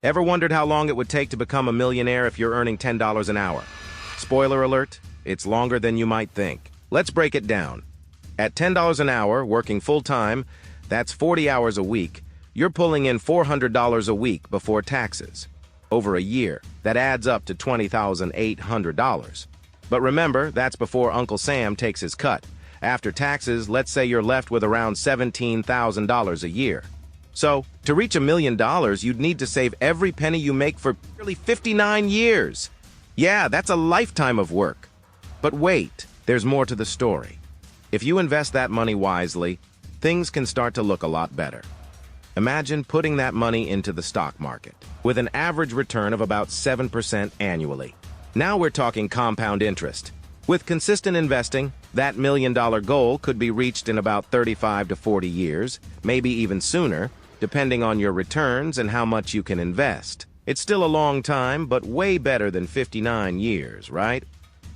Ever wondered how long it would take to become a millionaire if you're earning $10 an hour? Spoiler alert, it's longer than you might think. Let's break it down. At $10 an hour, working full-time, that's 40 hours a week, you're pulling in $400 a week before taxes. Over a year, that adds up to $20,800. But remember, that's before Uncle Sam takes his cut. After taxes, let's say you're left with around $17,000 a year. So, to reach $1 million, you'd need to save every penny you make for nearly 59 years. Yeah, that's a lifetime of work. But wait, there's more to the story. If you invest that money wisely, things can start to look a lot better. Imagine putting that money into the stock market, with an average return of about 7% annually. Now we're talking compound interest. With consistent investing, that $1 million goal could be reached in about 35 to 40 years, maybe even sooner, depending on your returns and how much you can invest. It's still a long time, but way better than 59 years, right?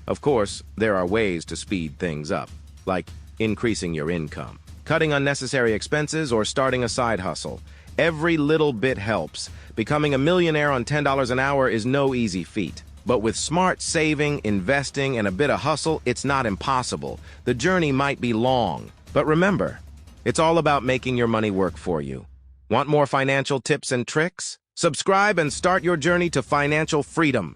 Of course, there are ways to speed things up, like increasing your income, cutting unnecessary expenses, or starting a side hustle. Every little bit helps. Becoming a millionaire on $10 an hour is no easy feat. But with smart saving, investing, and a bit of hustle, it's not impossible. The journey might be long. But remember, it's all about making your money work for you. Want more financial tips and tricks? Subscribe and start your journey to financial freedom.